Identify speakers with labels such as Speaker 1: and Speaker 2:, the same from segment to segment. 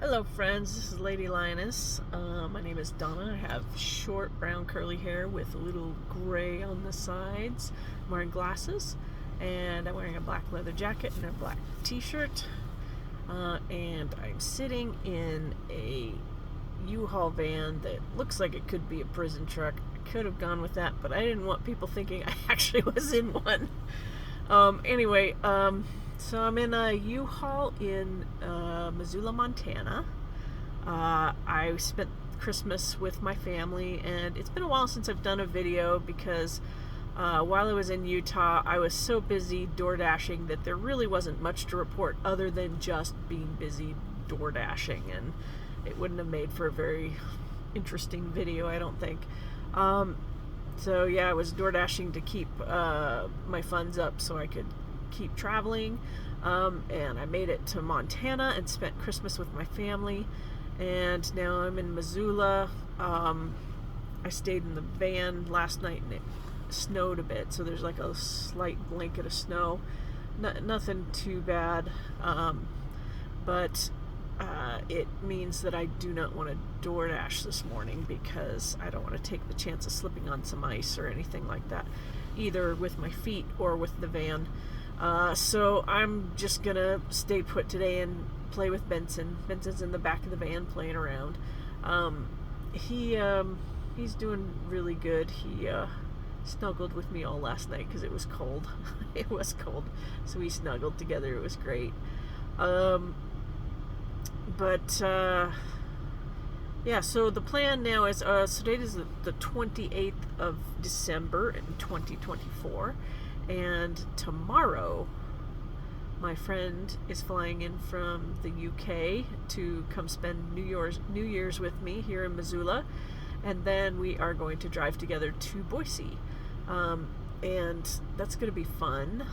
Speaker 1: Hello friends, this is Lady Lioness. My name is Donna. I have short brown curly hair with a little gray on the sides. I'm wearing glasses and I'm wearing a black leather jacket and a black t-shirt. And I'm sitting in a U-Haul van that looks like it could be a prison truck. I could have gone with that, but I didn't want people thinking I actually was in one. So I'm in a U-Haul in Missoula, Montana. I spent Christmas with my family, and it's been a while since I've done a video because while I was in Utah, I was so busy door dashing that there really wasn't much to report other than just being busy door dashing, and it wouldn't have made for a very interesting video, I don't think. So yeah, I was door dashing to keep my funds up so I could keep traveling, and I made it to Montana and spent Christmas with my family, and now I'm in Missoula. I stayed in the van last night and it snowed a bit, so there's like a slight blanket of snow. Nothing too bad, but it means that I do not want to DoorDash this morning because I don't want to take the chance of slipping on some ice or anything like that, either with my feet or with the van. So I'm just gonna stay put today and play with Benson. Benson's in the back of the van playing around. He's doing really good. He snuggled with me all last night because it was cold. It was cold, so we snuggled together. It was great. Yeah, so the plan now is, so today is the 28th of December in 2024, and tomorrow my friend is flying in from the UK to come spend New Year's with me here in Missoula, and then we are going to drive together to Boise, and that's going to be fun.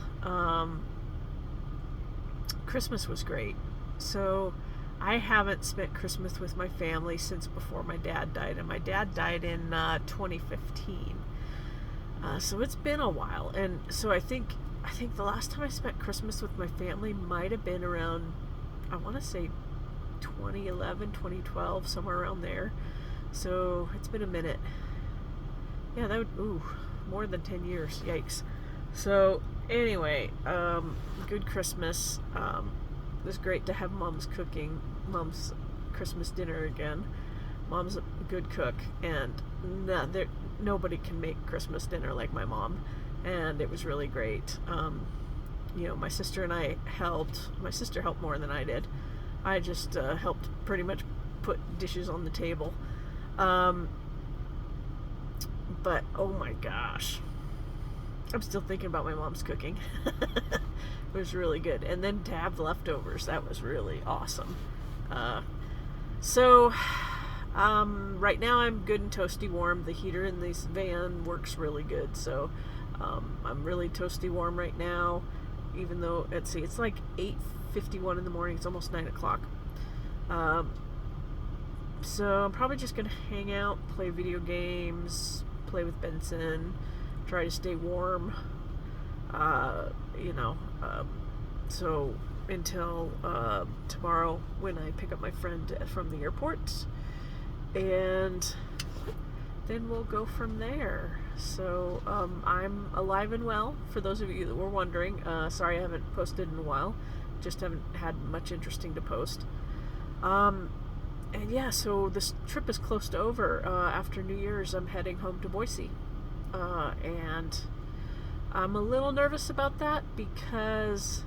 Speaker 1: Christmas was great. So I haven't spent Christmas with my family since before my dad died, and my dad died in 2015. So it's been a while, and so I think the last time I spent Christmas with my family might have been around, I want to say 2011, 2012, somewhere around there. So it's been a minute. Yeah, that would, more than 10 years. Yikes. So anyway, good Christmas. It was great to have Mom's Christmas dinner again. Mom's a good cook, and nobody can make Christmas dinner like my mom, and it was really great. My sister and I helped. My sister helped more than I did. I just helped pretty much put dishes on the table. But oh my gosh, I'm still thinking about my mom's cooking. It was really good. And then to have leftovers, that was really awesome. Right now I'm good and toasty warm. The heater in this van works really good. So I'm really toasty warm right now, even though, it's like 8:51 in the morning. It's almost 9 o'clock. So I'm probably just going to hang out, play video games, play with Benson, try to stay warm. So until tomorrow when I pick up my friend from the airport, and then we'll go from there. So I'm alive and well, for those of you that were wondering. Sorry I haven't posted in a while, just haven't had much interesting to post. And yeah, so this trip is close to over. After New Year's I'm heading home to Boise, and I'm a little nervous about that because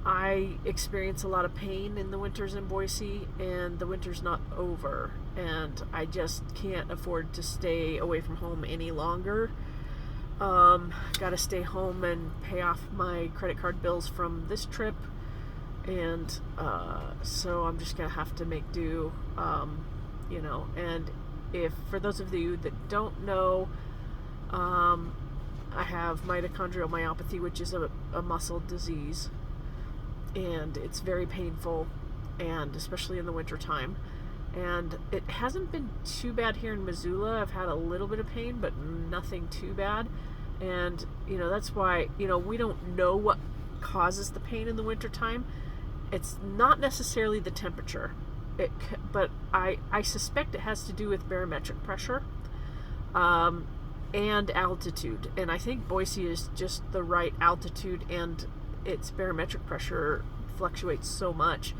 Speaker 1: I experience a lot of pain in the winters in Boise, and the winter's not over, and I just can't afford to stay away from home any longer. Gotta stay home and pay off my credit card bills from this trip, and so I'm just gonna have to make do, and if, for those of you that don't know, I have mitochondrial myopathy, which is a muscle disease, and it's very painful, and especially in the winter time. And it hasn't been too bad here in Missoula. I've had a little bit of pain, but nothing too bad. And that's why we don't know what causes the pain in the winter time. It's not necessarily the temperature, but I suspect it has to do with barometric pressure and altitude. And I think Boise is just the right altitude, and its barometric pressure fluctuates so much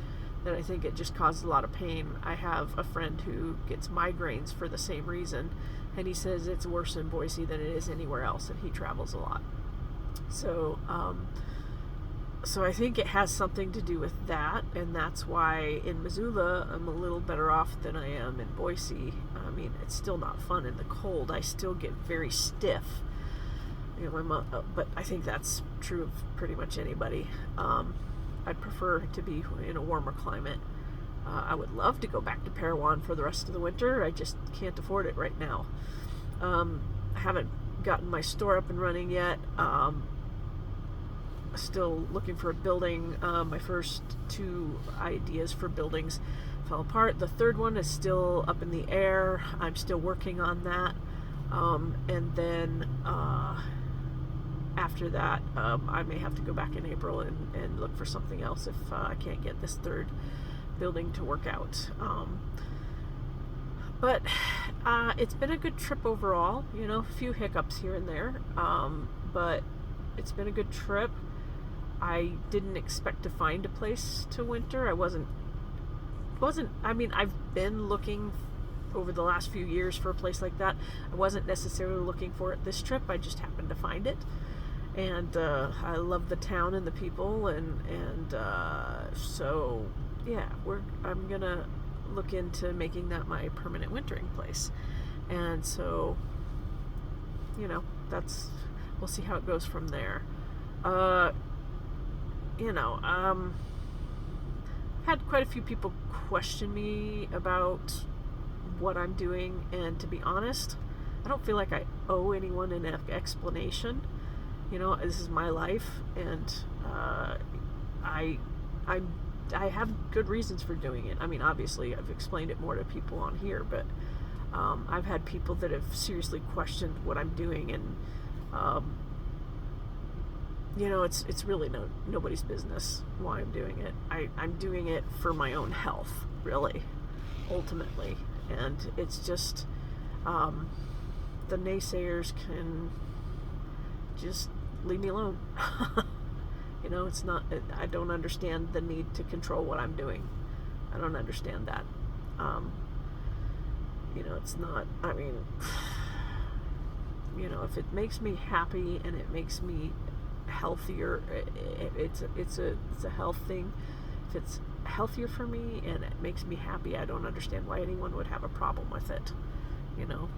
Speaker 1: that I think it just causes a lot of pain. I have a friend who gets migraines for the same reason, and he says it's worse in Boise than it is anywhere else, and he travels a lot. So, so I think it has something to do with that, and that's why in Missoula I'm a little better off than I am in Boise. I mean, it's still not fun in the cold. I still get very stiff. You know, my mom, but I think that's true of pretty much anybody. I'd prefer to be in a warmer climate. I would love to go back to Parowan for the rest of the winter. I just can't afford it right now. I haven't gotten my store up and running yet. Still looking for a building. My first two ideas for buildings fell apart. The third one is still up in the air. I'm still working on that. And then after that, I may have to go back in April and look for something else if I can't get this third building to work out. But it's been a good trip overall. You know, a few hiccups here and there, but it's been a good trip. I didn't expect to find a place to winter. I wasn't. I mean, I've been looking over the last few years for a place like that. I wasn't necessarily looking for it this trip. I just happened to find it, and I love the town and the people, and so yeah, I'm gonna look into making that my permanent wintering place, and so, you know, we'll see how it goes from there. You know, had quite a few people question me about what I'm doing, and to be honest, I don't feel like I owe anyone an explanation. You know, this is my life, and I have good reasons for doing it. I mean, obviously, I've explained it more to people on here, but I've had people that have seriously questioned what I'm doing, and you know, it's really nobody's business why I'm doing it. I'm doing it for my own health, really, ultimately. And it's just, the naysayers can just leave me alone. You know, it's not, I don't understand the need to control what I'm doing. I don't understand that. You know, it's not, I mean, you know, if it makes me happy and it makes me healthier, it's a health thing. If it's healthier for me and it makes me happy, I don't understand why anyone would have a problem with it, you know.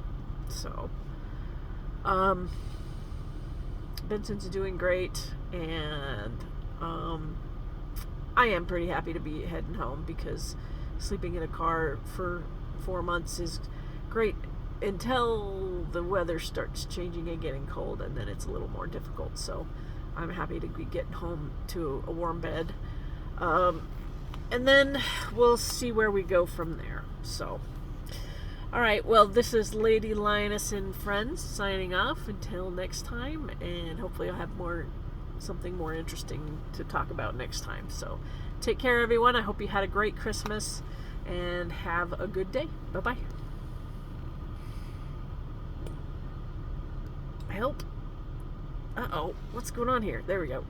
Speaker 1: So Vincent's doing great, and I am pretty happy to be heading home, because sleeping in a car for 4 months is great until the weather starts changing and getting cold, and then it's a little more difficult. So I'm happy to be getting home to a warm bed, and then we'll see where we go from there. So, all right, well, this is Lady Lioness and Friends signing off until next time, and hopefully I'll have something more interesting to talk about next time. So take care, everyone. I hope you had a great Christmas, and have a good day. Bye-bye. Help. Uh-oh, what's going on here? There we go.